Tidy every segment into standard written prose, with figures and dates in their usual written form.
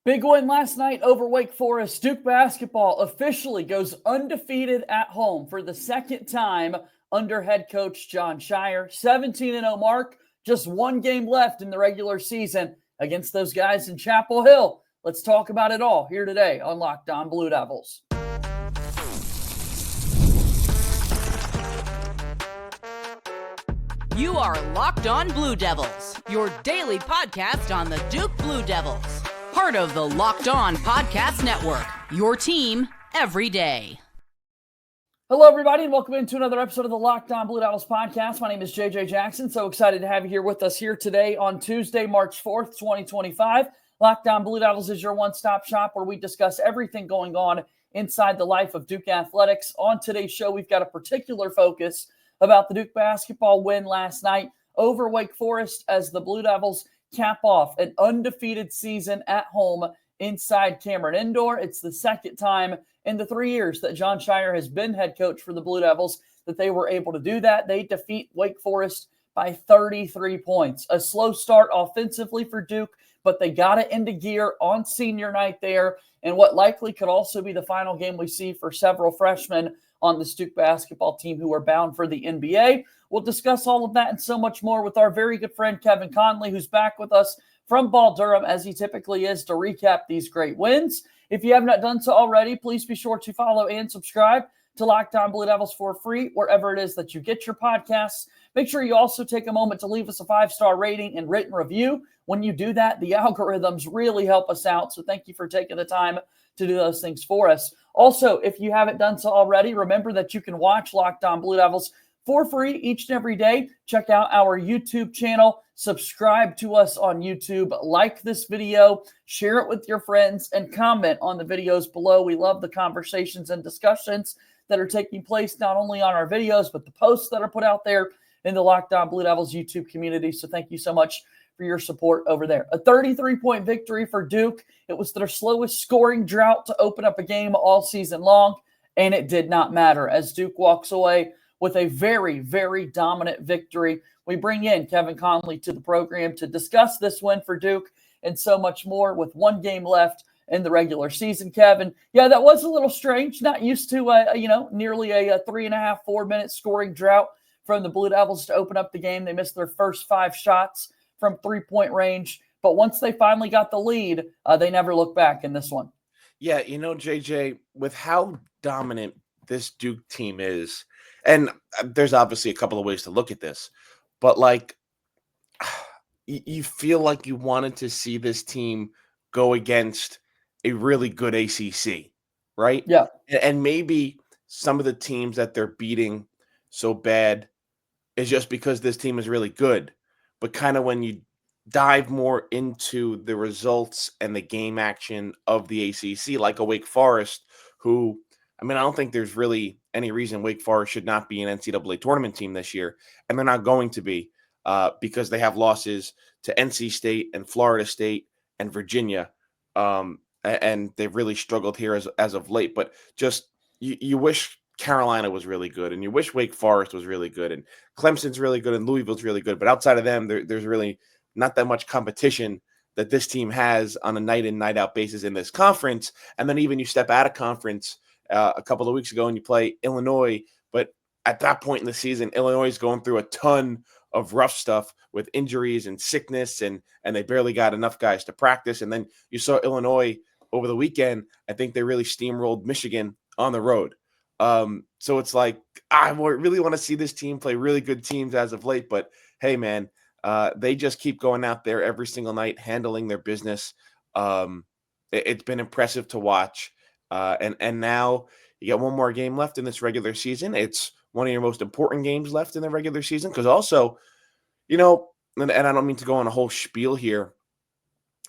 Big win last night over Wake Forest. Duke basketball officially goes undefeated at home for the second time under head coach Jon Scheyer. 17-0 mark, just one game left in the regular season against those guys in Chapel Hill. Let's talk about it all here today on Locked On Blue Devils. You are Locked On Blue Devils, your daily podcast on the Duke Blue Devils. Part of the Locked On Podcast Network, your team every day. Hello, everybody, and welcome into another episode of the Locked On Blue Devils podcast. My name is JJ Jackson. So excited to have you here with us here today on Tuesday, March 4th, 2025. Locked On Blue Devils is your one-stop shop where we discuss everything going on inside the life of Duke athletics. On today's show, we've got a particular focus about the Duke basketball win last night over Wake Forest as the Blue Devils cap off an undefeated season at home inside Cameron Indoor. It's the second time in the 3 years that Jon Scheyer has been head coach for the Blue Devils that they were able to do that. They defeat Wake Forest by 33 points. A slow start offensively for Duke, but they got it into gear on senior night there, and what likely could also be the final game we see for several freshmen on the Duke basketball team who are bound for the NBA. We'll discuss all of that and so much more with our very good friend Kevin Connelly, who's back with us from Ball Durham, as he typically is, to recap these great wins. If you have not done so already, please be sure to follow and subscribe to Locked On Blue Devils for free, wherever it is that you get your podcasts. Make sure you also take a moment to leave us a 5-star rating and written review. When you do that, the algorithms really help us out, so thank you for taking the time to do those things for us. Also, if you haven't done so already, remember that you can watch Locked On Blue Devils for free each and every day. Check out our YouTube channel. Subscribe to us on YouTube. Like this video. Share it with your friends. And comment on the videos below. We love the conversations and discussions that are taking place not only on our videos, but the posts that are put out there in the Locked On Blue Devils YouTube community. So thank you so much for your support over there. A 33-point victory for Duke. It was their slowest scoring drought to open up a game all season long, and it did not matter as Duke walks away with a very, very dominant victory. We bring in Kevin Connelly to the program to discuss this win for Duke and so much more with one game left in the regular season. Kevin, yeah, that was a little strange. Not used to, nearly a 3.5, 4-minute scoring drought from the Blue Devils to open up the game. They missed their first 5 shots from three-point range. But once they finally got the lead, they never looked back in this one. Yeah, JJ, with how dominant this Duke team is, and there's obviously a couple of ways to look at this, but you feel like you wanted to see this team go against a really good ACC, right? Yeah. And maybe some of the teams that they're beating so bad is just because this team is really good. But kind of when you dive more into the results and the game action of the ACC, like a Wake Forest, who, I don't think there's really any reason Wake Forest should not be an NCAA tournament team this year. And they're not going to be because they have losses to NC State and Florida State and Virginia. And they've really struggled here as of late. But just you wish Carolina was really good, and you wish Wake Forest was really good, and Clemson's really good, and Louisville's really good. But outside of them, there's really not that much competition that this team has on a night in, night out basis in this conference. And then even you step out of conference a couple of weeks ago and you play Illinois. But at that point in the season, Illinois is going through a ton of rough stuff with injuries and sickness, and they barely got enough guys to practice. And then you saw Illinois over the weekend. I think they really steamrolled Michigan on the road. So it's like, I really want to see this team play really good teams as of late, but hey, man, they just keep going out there every single night, handling their business. It's been impressive to watch. And now you got one more game left in this regular season. It's one of your most important games left in the regular season. Cause also, and I don't mean to go on a whole spiel here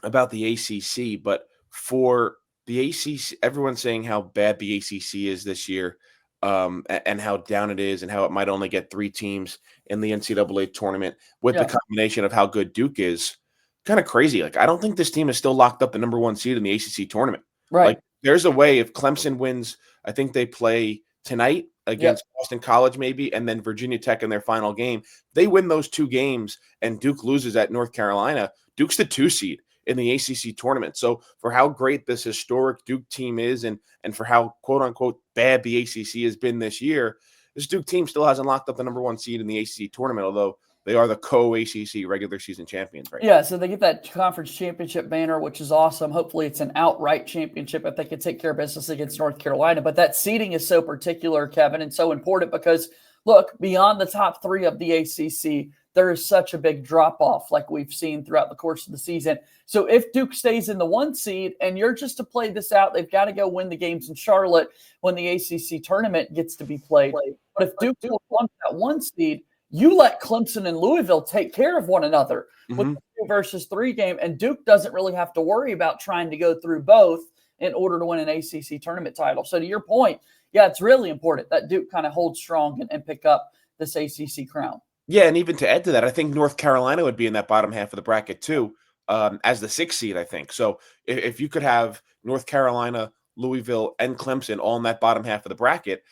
about the ACC, but for the ACC, everyone's saying how bad the ACC is this year, and how down it is, and how it might only get 3 teams in the NCAA tournament with the combination of how good Duke is. Kind of crazy. I don't think this team is still locked up the number 1 seed in the ACC tournament. Right. There's a way if Clemson wins, I think they play tonight against Boston College maybe, and then Virginia Tech in their final game. They win those 2 games and Duke loses at North Carolina. Duke's the 2 seed in the ACC tournament. So for how great this historic Duke team is and for how quote unquote bad the ACC has been this year, this Duke team still hasn't locked up the number 1 seed in the ACC tournament, although they are the co-ACC regular season champions right now. So they get that conference championship banner, which is awesome. Hopefully it's an outright championship if they can take care of business against North Carolina. But that seeding is so particular, Kevin, and so important because, look, beyond the top 3 of the ACC, there is such a big drop-off like we've seen throughout the course of the season. So if Duke stays in the 1 seed and you're just to play this out, they've got to go win the games in Charlotte when the ACC tournament gets to be played. But if Duke will plump that 1 seed, you let Clemson and Louisville take care of one another with the 2 versus 3 game, and Duke doesn't really have to worry about trying to go through both in order to win an ACC tournament title. So to your point, yeah, it's really important that Duke kind of holds strong and pick up this ACC crown. Yeah, and even to add to that, I think North Carolina would be in that bottom half of the bracket too, as the 6th seed, I think. So if you could have North Carolina, Louisville, and Clemson all in that bottom half of the bracket,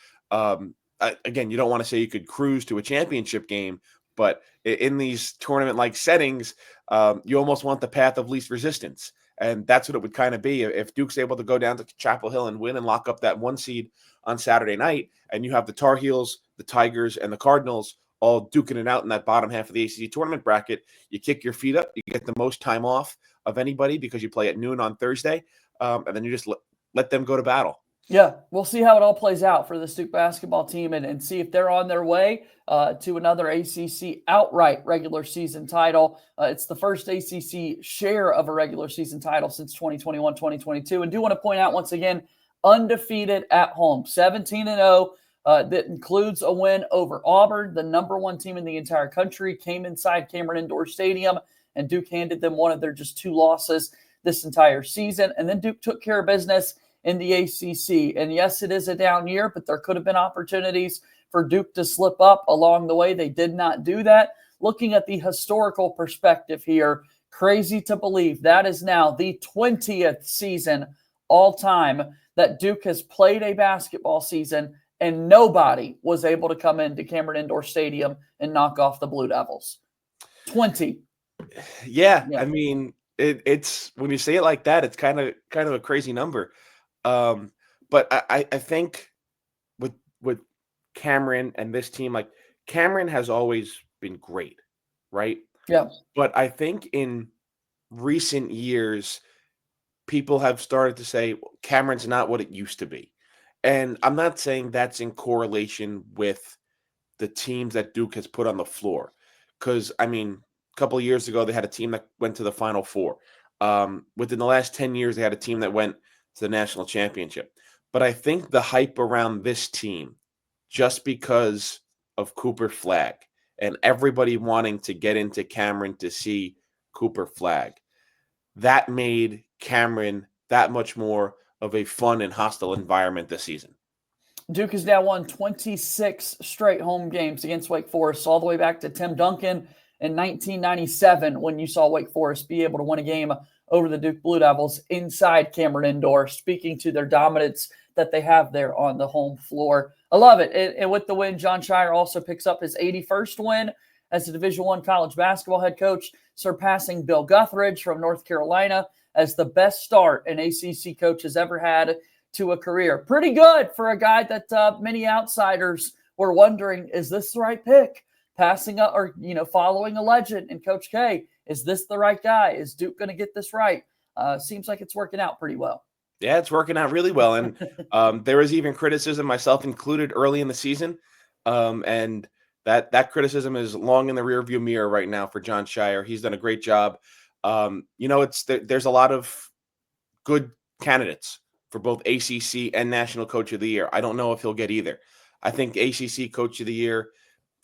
again, you don't want to say you could cruise to a championship game, but in these tournament-like settings, you almost want the path of least resistance. And that's what it would kind of be. If Duke's able to go down to Chapel Hill and win and lock up that 1 seed on Saturday night, and you have the Tar Heels, the Tigers, and the Cardinals all duking it out in that bottom half of the ACC tournament bracket, you kick your feet up, you get the most time off of anybody because you play at noon on Thursday, and then you just let them go to battle. Yeah, we'll see how it all plays out for the Duke basketball team and see if they're on their way to another ACC outright regular season title. It's the first ACC share of a regular season title since 2021-2022. And do want to point out once again, undefeated at home, 17-0. That includes a win over Auburn, the number 1 team in the entire country, came inside Cameron Indoor Stadium, and Duke handed them one of their just 2 losses this entire season. And then Duke took care of business in the ACC. And yes, it is a down year, but there could have been opportunities for Duke to slip up along the way. They did not do that. Looking at the historical perspective here, crazy to believe that is now the 20th season all time that Duke has played a basketball season and nobody was able to come into Cameron Indoor Stadium and knock off the Blue Devils. 20. Yeah. I mean, it's when you say it like that, it's kind of a crazy number. But I think with Cameron and this team, like Cameron has always been great, right? Yeah. But I think in recent years, people have started to say Cameron's not what it used to be. And I'm not saying that's in correlation with the teams that Duke has put on the floor. Because, I mean, a couple of years ago, they had a team that went to the Final Four. Within the last 10 years, they had a team that went to the national championship. But I think the hype around this team, just because of Cooper Flagg and everybody wanting to get into Cameron to see Cooper Flagg, that made Cameron that much more of a fun and hostile environment this season. Duke has now won 26 straight home games against Wake Forest, all the way back to Tim Duncan in 1997 when you saw Wake Forest be able to win a game over the Duke Blue Devils inside Cameron Indoor, speaking to their dominance that they have there on the home floor. I love it. And with the win, Jon Scheyer also picks up his 81st win as a Division I college basketball head coach, surpassing Bill Guthridge from North Carolina as the best start an ACC coach has ever had to a career. Pretty good for a guy that many outsiders were wondering, is this the right pick? Passing up or, following a legend in Coach K. Is this the right guy? Is Duke going to get this right? Seems like it's working out pretty well. Yeah, it's working out really well. And there was even criticism, myself included, early in the season. And that criticism is long in the rearview mirror right now for Jon Scheyer. He's done a great job. There's a lot of good candidates for both ACC and National Coach of the Year. I don't know if he'll get either. I think ACC Coach of the Year,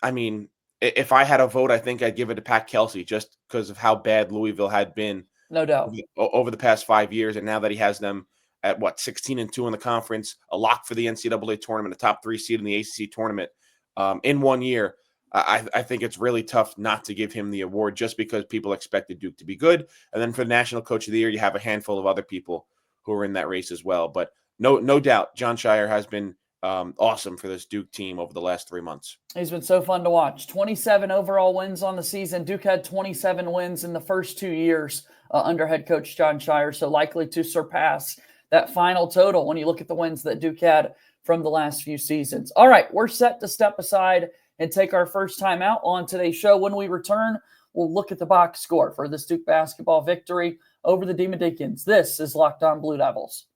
I mean, if I had a vote, I think I'd give it to Pat Kelsey just because of how bad Louisville had been. No doubt. Over the past 5 years. And now that he has them at 16-2 in the conference, a lock for the NCAA tournament, a top 3 seed in the ACC tournament in 1 year, I think it's really tough not to give him the award just because people expected Duke to be good. And then for the National Coach of the Year, you have a handful of other people who are in that race as well. But no doubt, Jon Scheyer has been awesome for this Duke team over the last 3 months. He's been so fun to watch. 27 overall wins on the season. Duke had 27 wins in the first 2 years under head coach Jon Scheyer, so likely to surpass that final total when you look at the wins that Duke had from the last few seasons. All right, we're set to step aside and take our first time out on today's show. When we return, we'll look at the box score for this Duke basketball victory over the Demon Deacons. This is Locked On Blue Devils.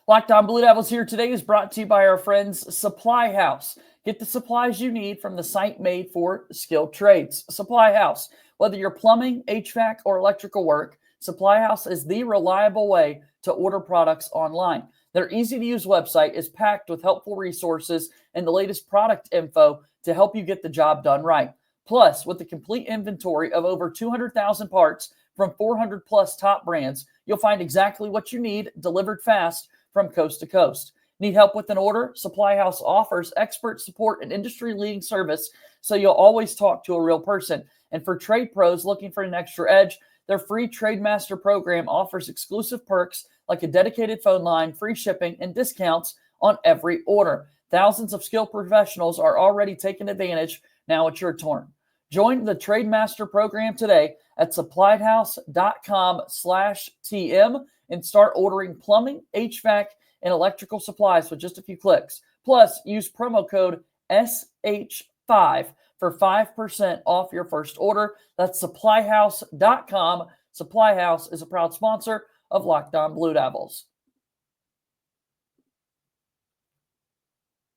Locked On Blue Devils here today is brought to you by our friends Supply House. Get the supplies you need from the site made for skilled trades. Supply House. Whether you're plumbing, HVAC, or electrical work, Supply House is the reliable way to order products online. Their easy-to-use website is packed with helpful resources and the latest product info to help you get the job done right. Plus, with the complete inventory of over 200,000 parts from 400-plus top brands, you'll find exactly what you need delivered fast from coast to coast. Need help with an order? Supply House offers expert support and industry-leading service, so you'll always talk to a real person. And for trade pros looking for an extra edge, their free Trade Master program offers exclusive perks like a dedicated phone line, free shipping, and discounts on every order. Thousands of skilled professionals are already taking advantage. Now it's your turn. Join the Trade Master program today at suppliedhouse.com/TM and start ordering plumbing, HVAC, and electrical supplies with just a few clicks. Plus, use promo code SH5 for 5% off your first order. That's supplyhouse.com. Supply House is a proud sponsor of Locked On Blue Devils.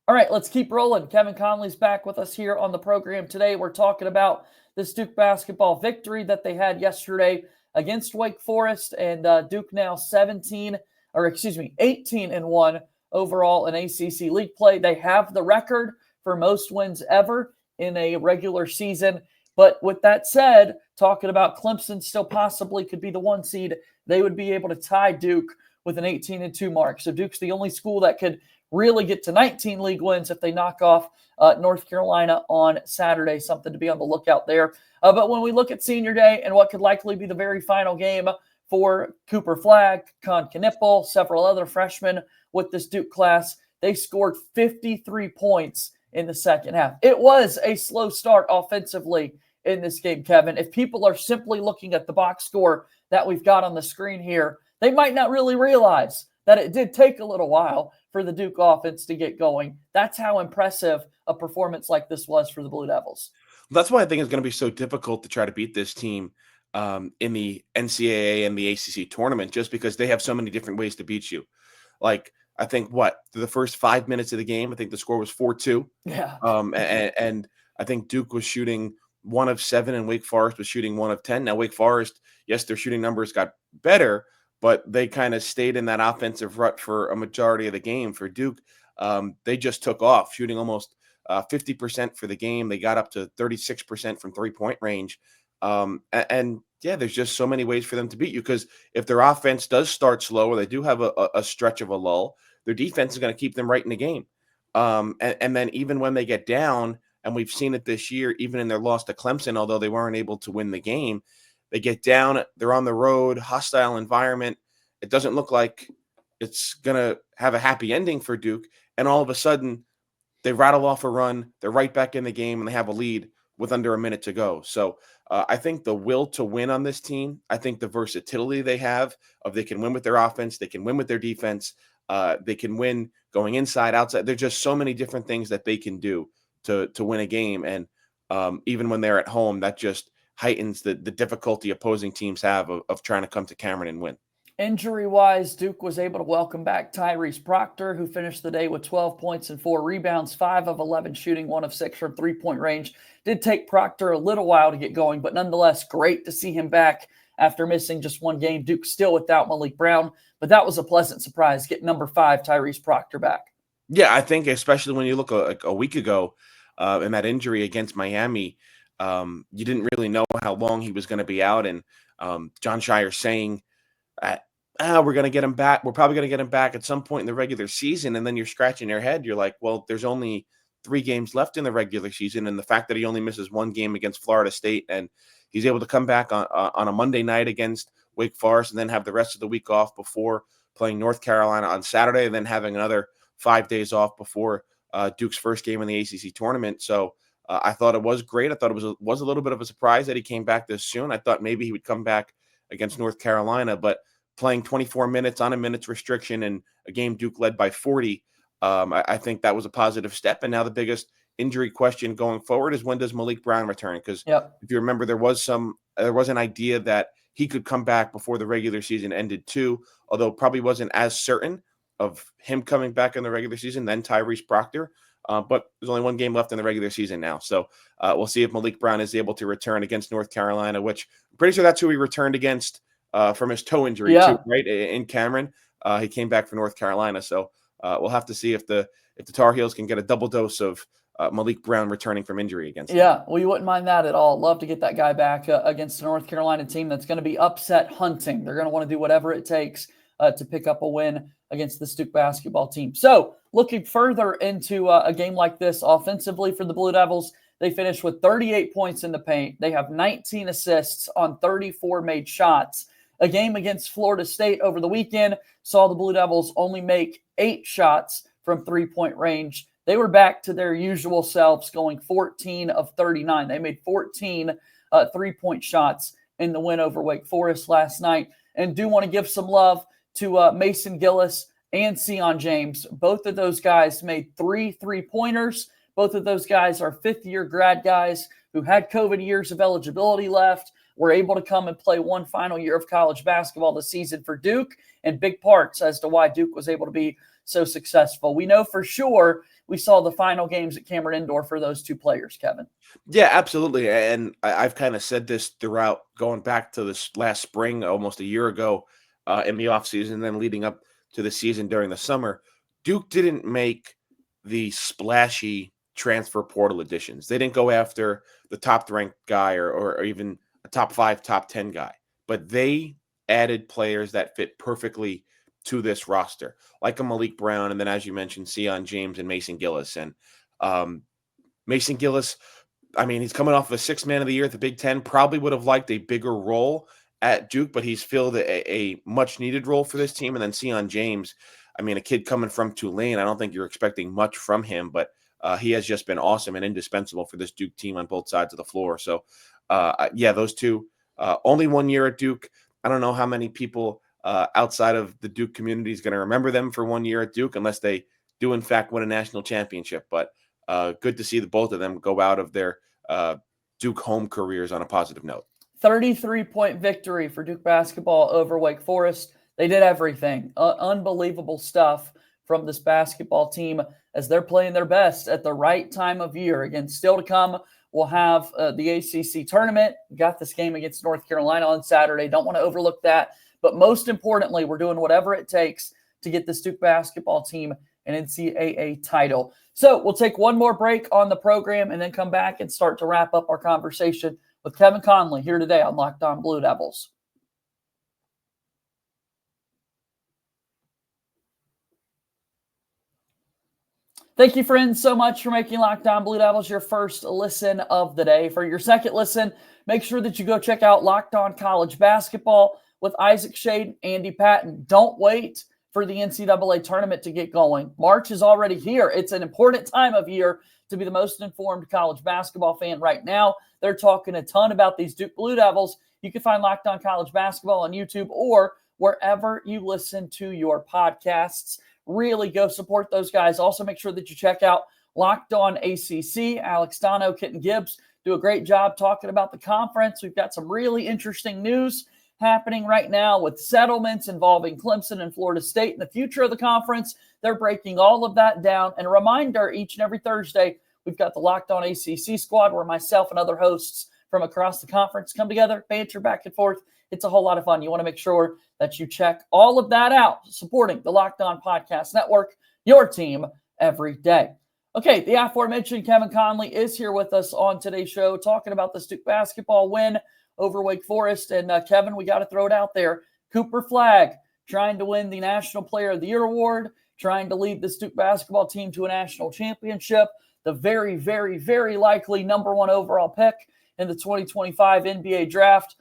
All right, let's keep rolling. Kevin Connelly's back with us here on the program today. We're talking about this Duke basketball victory that they had yesterday against Wake Forest, and Duke now 18-1 overall in ACC league play. They have the record for most wins ever in a regular season. But with that said, talking about Clemson still possibly could be the 1 seed, they would be able to tie Duke with an 18-2 mark. So Duke's the only school that could really get to 19 league wins if they knock off North Carolina on Saturday. Something to be on the lookout there. But when we look at senior day and what could likely be the very final game for Cooper Flagg, Con Knippel, several other freshmen with this Duke class, they scored 53 points in the second half. It was a slow start offensively in this game, Kevin. If people are simply looking at the box score that we've got on the screen here, they might not really realize that it did take a little while for the Duke offense to get going. That's how impressive a performance like this was for the Blue Devils. That's why I think it's going to be so difficult to try to beat this team in the NCAA and the ACC tournament, just because they have so many different ways to beat you. Like, I think the first 5 minutes of the game, I think the score was 4-2. Yeah. And I think Duke was shooting 1 of 7 and Wake Forest was shooting 1 of 10. Now, Wake Forest, yes, their shooting numbers got better, but they kind of stayed in that offensive rut for a majority of the game. For Duke, they just took off, shooting almost 50% for the game. They got up to 36% from three-point range. And yeah, there's just so many ways for them to beat you, because if their offense does start slow or they do have a stretch of a lull, their defense is going to keep them right in the game. And then even when they get down, and we've seen it this year, even in their loss to Clemson, although they weren't able to win the game, they get down, they're on the road, hostile environment. It doesn't look like it's going to have a happy ending for Duke. And all of a sudden, they rattle off a run, they're right back in the game, and they have a lead with under a minute to go. So I think the will to win on this team, I think the versatility they have of they can win with their offense, they can win with their defense, they can win going inside, outside. There's just so many different things that they can do to win a game. And even when they're at home, that just heightens the difficulty opposing teams have of trying to come to Cameron and win. Injury-wise, Duke was able to welcome back Tyrese Proctor, who finished the day with 12 points and 4 rebounds, 5 of 11 shooting, 1 of 6 from three-point range. Did take Proctor a little while to get going, but nonetheless, great to see him back after missing just one game. Duke still without Malik Brown, but that was a pleasant surprise, getting number 5, Tyrese Proctor, back. Yeah, I think especially when you look a week ago in that injury against Miami, you didn't really know how long he was going to be out. And Jon Scheyer saying, we're going to get him back. We're probably going to get him back at some point in the regular season. And then you're scratching your head. You're like, well, there's only 3 games left in the regular season. And the fact that he only misses 1 game against Florida State and he's able to come back on a Monday night against Wake Forest and then have the rest of the week off before playing North Carolina on Saturday and then having another 5 days off before Duke's first game in the ACC tournament. So I thought it was great. I thought it was a little bit of a surprise that he came back this soon. I thought maybe he would come back against North Carolina, but playing 24 minutes on a minutes restriction and a game Duke led by 40, I think that was a positive step. And now the biggest injury question going forward is, when does Malik Brown return? Because if you remember, there was an idea that he could come back before the regular season ended too, although probably wasn't as certain of him coming back in the regular season than Tyrese Proctor. But there's only one game left in the regular season now. So we'll see if Malik Brown is able to return against North Carolina, which I'm pretty sure that's who he returned against from his toe injury too, right? In Cameron. He came back for North Carolina. So we'll have to see if the Tar Heels can get a double dose of Malik Brown returning from injury against them. Well, you wouldn't mind that at all. Love to get that guy back against the North Carolina team that's going to be upset hunting. They're going to want to do whatever it takes to pick up a win against the Duke basketball team. So looking further into a game like this offensively for the Blue Devils, they finished with 38 points in the paint. They have 19 assists on 34 made shots. A game against Florida State over the weekend saw the Blue Devils only make 8 shots from three-point range. They were back to their usual selves, going 14 of 39. They made 14 three-point shots in the win over Wake Forest last night. And do want to give some love to Mason Gillis and Sion James. Both of those guys made 3 3-pointers. Both of those guys are fifth-year grad guys who had COVID years of eligibility left, were able to come and play one final year of college basketball this season for Duke, and big parts as to why Duke was able to be so successful. We know for sure we saw the final games at Cameron Indoor for those two players, Kevin. Yeah, absolutely. And I've kind of said this throughout, going back to this last spring, almost a year ago in the offseason, and then leading up to the season during the summer. Duke didn't make the splashy transfer portal additions. They didn't go after the top-ranked guy or even a top 5, top 10 guy. But they added players that fit perfectly to this roster, like a Malik Brown, and then, as you mentioned, Sion James and Mason Gillis. And Mason Gillis, I mean, he's coming off of a 6th Man of the Year at the Big Ten, probably would have liked a bigger role at Duke, but he's filled a much-needed role for this team. And then Sion James, I mean, a kid coming from Tulane, I don't think you're expecting much from him, but he has just been awesome and indispensable for this Duke team on both sides of the floor. So, those two, only 1 year at Duke. I don't know how many people outside of the Duke community is going to remember them for 1 year at Duke, unless they do, in fact, win a national championship. But good to see the both of them go out of their Duke home careers on a positive note. 33-point victory for Duke basketball over Wake Forest. They did everything. Unbelievable stuff from this basketball team as they're playing their best at the right time of year. Again, still to come, we'll have the ACC tournament. We got this game against North Carolina on Saturday. Don't want to overlook that. But most importantly, we're doing whatever it takes to get this Duke basketball team an NCAA title. So we'll take one more break on the program and then come back and start to wrap up our conversation with Kevin Connelly here today on Locked On Blue Devils. Thank you, friends, so much for making Locked On Blue Devils your first listen of the day. For your second listen, make sure that you go check out Locked On College Basketball with Isaac Shade, Andy Patton. Don't wait for the NCAA tournament to get going. March is already here. It's an important time of year to be the most informed college basketball fan right now. They're talking a ton about these Duke Blue Devils. You can find Locked On College Basketball on YouTube or wherever you listen to your podcasts. Really go support those guys. Also, make sure that you check out Locked On ACC. Alex Dono, Kitten Gibbs do a great job talking about the conference. We've got some really interesting news happening right now with settlements involving Clemson and Florida State and the future of the conference. They're breaking all of that down. And a reminder, each and every Thursday, we've got the Locked On ACC squad where myself and other hosts from across the conference come together, banter back and forth. It's a whole lot of fun. You want to make sure that you check all of that out, supporting the Locked On Podcast Network, your team every day. Okay, the aforementioned Kevin Connelly is here with us on today's show talking about the Duke basketball win over Wake Forest. And Kevin, we got to throw it out there. Cooper Flagg trying to win the National Player of the Year award, trying to lead the Duke basketball team to a national championship, the very, very, very likely number 1 overall pick in the 2025 NBA draft.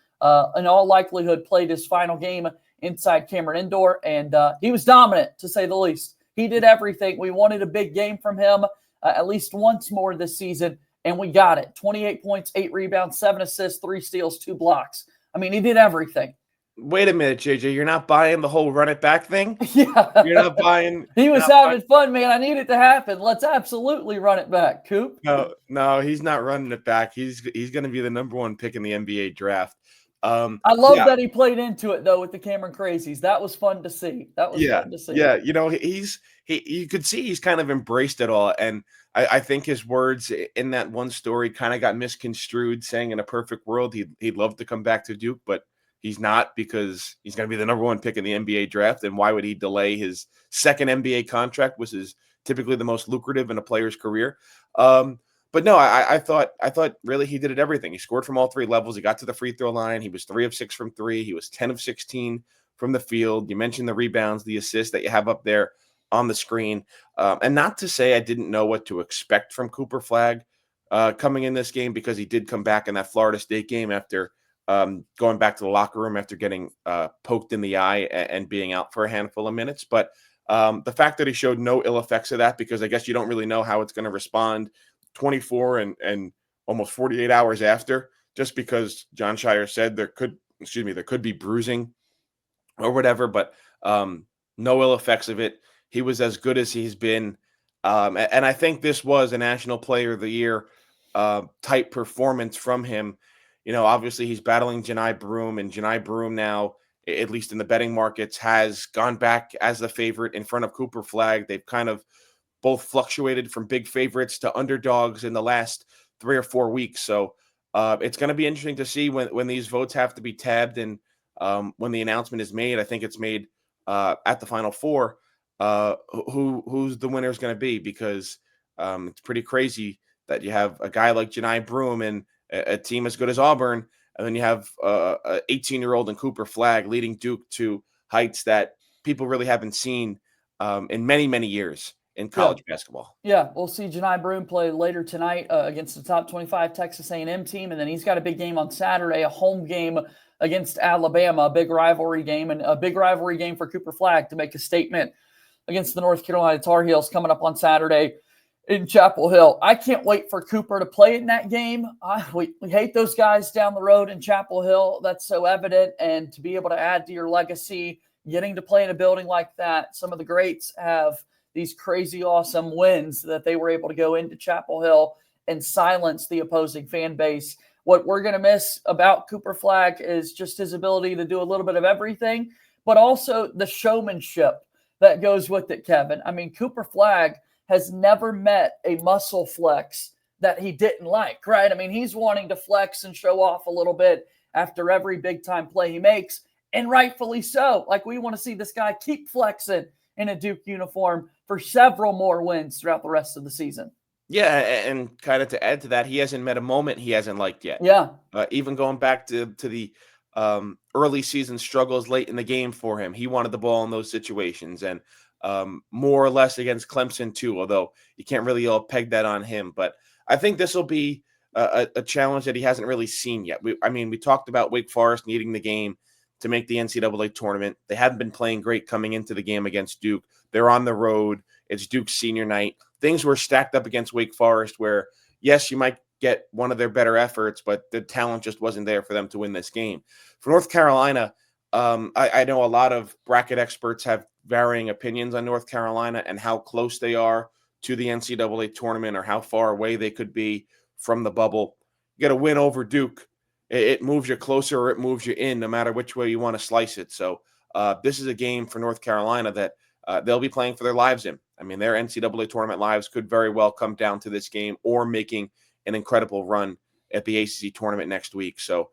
In all likelihood, played his final game inside Cameron Indoor, and he was dominant, to say the least. He did everything. We wanted a big game from him at least once more this season, and we got it. 28 points, 8 rebounds, 7 assists, 3 steals, 2 blocks. I mean, he did everything. Wait a minute, JJ. You're not buying the whole run it back thing? Yeah. You're not buying. He was having fun, man. I need it to happen. Let's absolutely run it back, Coop. No, he's not running it back. He's going to be the number 1 pick in the NBA draft. I love that he played into it though with the Cameron Crazies. That was fun to see. Fun to see. Yeah, you know, you could see he's kind of embraced it all, and I think his words in that one story kind of got misconstrued, saying in a perfect world he'd love to come back to Duke, but he's not, because he's going to be the number 1 pick in the NBA draft, and why would he delay his second NBA contract, which is typically the most lucrative in a player's career? But no, I thought really he did it everything. He scored from all 3 levels. He got to the free throw line. He was 3 of 6 from 3. He was 10 of 16 from the field. You mentioned the rebounds, the assists that you have up there on the screen. And not to say I didn't know what to expect from Cooper Flagg coming in this game, because he did come back in that Florida State game after going back to the locker room after getting poked in the eye and being out for a handful of minutes. But the fact that he showed no ill effects of that, because I guess you don't really know how it's going to respond 24 and almost 48 hours after, just because Jon Scheyer said there could be bruising or whatever, but no ill effects of it. He was as good as he's been. And I think this was a National Player of the Year type performance from him. You know, obviously he's battling Johni Broome, and Johni Broome now, at least in the betting markets, has gone back as the favorite in front of Cooper Flagg. They've kind of both fluctuated from big favorites to underdogs in the last 3 or 4 weeks. So it's going to be interesting to see when these votes have to be tabbed, and when the announcement is made. I think it's made at the Final Four, who's the winner is going to be, because it's pretty crazy that you have a guy like Johni Broome and a team as good as Auburn, and then you have a 18-year-old in Cooper Flagg leading Duke to heights that people really haven't seen in many, many years in college basketball. Yeah, we'll see Johni Broome play later tonight against the top 25 Texas A&M team, and then he's got a big game on Saturday, a home game against Alabama, a big rivalry game, and a big rivalry game for Cooper Flagg to make a statement against the North Carolina Tar Heels coming up on Saturday in Chapel Hill. I can't wait for Cooper to play in that game. We hate those guys down the road in Chapel Hill. That's so evident, and to be able to add to your legacy, getting to play in a building like that. Some of the greats have these crazy awesome wins that they were able to go into Chapel Hill and silence the opposing fan base. What we're going to miss about Cooper Flagg is just his ability to do a little bit of everything, but also the showmanship that goes with it, Kevin. I mean, Cooper Flagg has never met a muscle flex that he didn't like, right? I mean, he's wanting to flex and show off a little bit after every big-time play he makes, and rightfully so. Like, we want to see this guy keep flexing in a Duke uniform for several more wins throughout the rest of the season. Yeah, and kind of to add to that, he hasn't met a moment he hasn't liked yet. Yeah. Even going back to the early season struggles late in the game for him, he wanted the ball in those situations, and more or less against Clemson too, although you can't really all peg that on him. But I think this will be a challenge that he hasn't really seen yet. We talked about Wake Forest needing the game to make the NCAA tournament. They hadn't been playing great coming into the game against Duke. They're on the road. It's Duke's senior night. Things were stacked up against Wake Forest where, yes, you might get one of their better efforts, but the talent just wasn't there for them to win this game. For North Carolina, I know a lot of bracket experts have varying opinions on North Carolina and how close they are to the NCAA tournament or how far away they could be from the bubble. You get a win over Duke. It moves you closer or it moves you in, no matter which way you want to slice it. So this is a game for North Carolina that they'll be playing for their lives in. I mean, their NCAA tournament lives could very well come down to this game or making an incredible run at the ACC tournament next week. So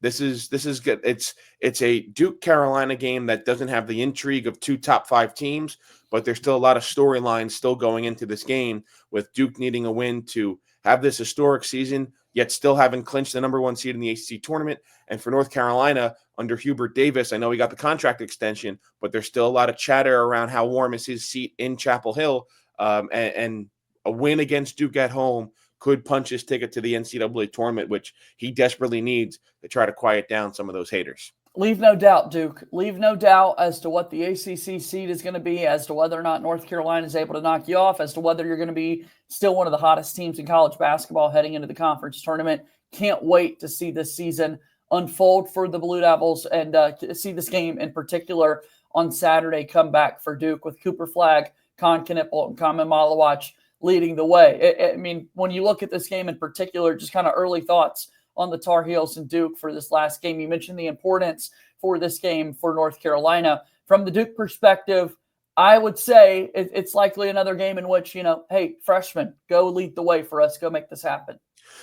this is good. It's a Duke Carolina game that doesn't have the intrigue of 2 top 5 teams, but there's still a lot of storylines still going into this game, with Duke needing a win to have this historic season, yet still having clinched the number 1 seed in the ACC tournament. And for North Carolina, under Hubert Davis, I know he got the contract extension, but there's still a lot of chatter around how warm is his seat in Chapel Hill. And a win against Duke at home could punch his ticket to the NCAA tournament, which he desperately needs to try to quiet down some of those haters. Leave no doubt, Duke. Leave no doubt as to what the ACC seed is going to be, as to whether or not North Carolina is able to knock you off, as to whether you're going to be still one of the hottest teams in college basketball heading into the conference tournament. Can't wait to see this season unfold for the Blue Devils and see this game in particular on Saturday come back for Duke with Cooper Flagg, Con Knippel, and Kamen Malawach leading the way. I mean, when you look at this game in particular, just kind of early thoughts on the Tar Heels and Duke for this last game. You mentioned the importance for this game for North Carolina. From the Duke perspective, I would say it's likely another game in which, hey, freshmen, go lead the way for us. Go make this happen.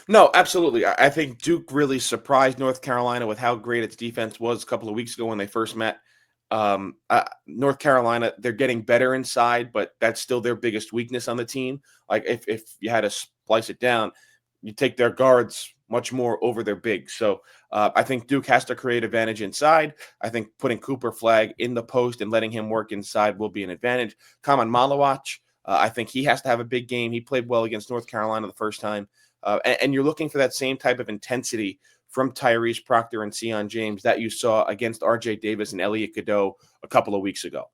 No, absolutely. I think Duke really surprised North Carolina with how great its defense was a couple of weeks ago when they first met. North Carolina, they're getting better inside, but that's still their biggest weakness on the team. Like if you had to splice it down, you take their guards much more over their bigs. So I think Duke has to create advantage inside. I think putting Cooper Flagg in the post and letting him work inside will be an advantage. Kamen Malawach, I think he has to have a big game. He played well against North Carolina the first time. And you're looking for that same type of intensity from Tyrese Proctor and Sion James that you saw against RJ Davis and Elliot Cadeau a couple of weeks ago.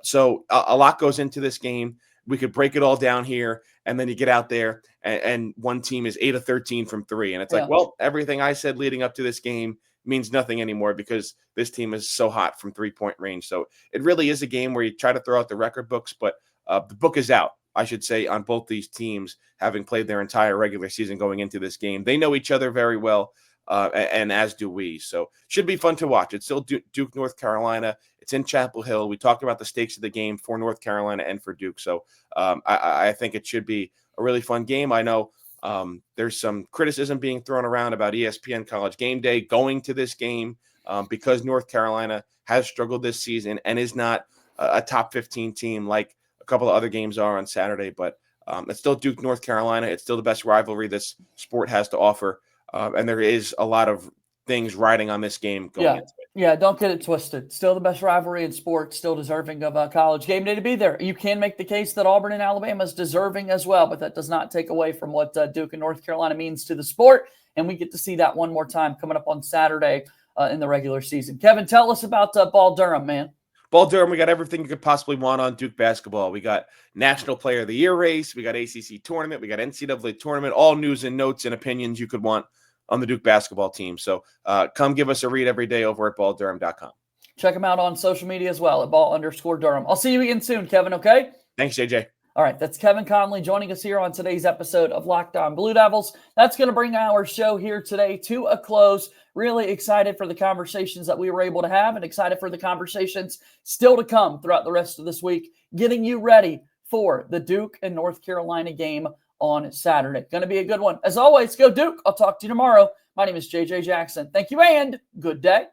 So a lot goes into this game. We could break it all down here, and then you get out there, and one team is 8 of 13 from three. And it's like, well, everything I said leading up to this game means nothing anymore because this team is so hot from three-point range. So it really is a game where you try to throw out the record books, but the book is out, I should say, on both these teams, having played their entire regular season going into this game. They know each other very well, and as do we. So should be fun to watch. It's still Duke, North Carolina. It's in Chapel Hill. We talked about the stakes of the game for North Carolina and for Duke. So I think it should be a really fun game. I know there's some criticism being thrown around about ESPN College Game Day going to this game because North Carolina has struggled this season and is not a top 15 team like a couple of other games are on Saturday. But it's still Duke, North Carolina. It's still the best rivalry this sport has to offer. And there is a lot of things riding on this game going into it. Yeah, don't get it twisted. Still the best rivalry in sports, still deserving of a College Game Day to be there. You can make the case that Auburn and Alabama is deserving as well, but that does not take away from what Duke and North Carolina means to the sport, and we get to see that one more time coming up on Saturday in the regular season. Kevin, tell us about Ball Durham, man. Ball Durham, we got everything you could possibly want on Duke basketball. We got National Player of the Year race, we got ACC tournament, we got NCAA tournament, all news and notes and opinions you could want on the Duke basketball team. So come give us a read every day over at balldurham.com. Check them out on social media as well at ball_Durham. I'll see you again soon, Kevin, okay? Thanks, JJ. All right, that's Kevin Connelly joining us here on today's episode of Locked On Blue Devils. That's going to bring our show here today to a close. Really excited for the conversations that we were able to have and excited for the conversations still to come throughout the rest of this week, getting you ready for the Duke and North Carolina game on Saturday. Going to be a good one. As always, go Duke. I'll talk to you tomorrow. My name is JJ Jackson. Thank you and good day.